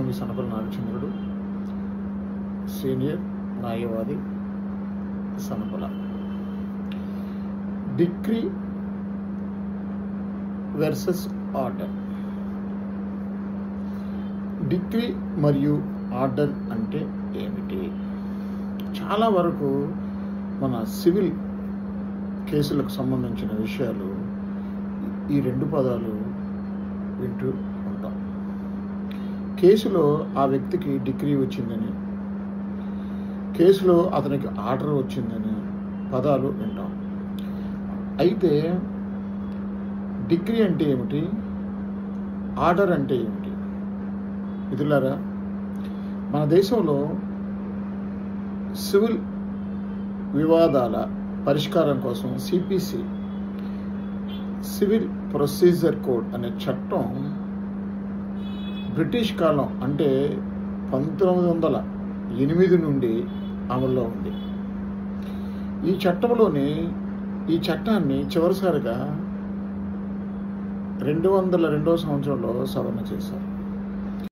నేను మీ సనపల్లి నాగచంద్రుడు, సీనియర్ న్యాయవాది, Sanapala. Decree versus order. Decree మరియు ఆర్డర్ అంటే ఏమిటి? చాలా వరకు మన సివిల్ కేసులకు సంబంధించిన విషయాలు ఈ రెండు పదాలు వింటూ ఉంటాం. కేసులో ఆ వ్యక్తికి డిక్రీ వచ్చిందని, కేసులో అతనికి ఆర్డర్ వచ్చిందని పదాలు వింటాం. అయితే డిక్రీ అంటే ఏమిటి, ఆర్డర్ అంటే ఏమిటి? మిత్రులారా, మన దేశంలో సివిల్ వివాదాల పరిష్కారం కోసం సిపిసి, సివిల్ ప్రొసీజర్ కోడ్ అనే చట్టం బ్రిటిష్ కాలం అంటే 1908 నుండి అమల్లో ఉంది. ఈ చట్టాన్ని చివరిసారిగా 2002 సంవత్సరంలో సవరణ చేశారు.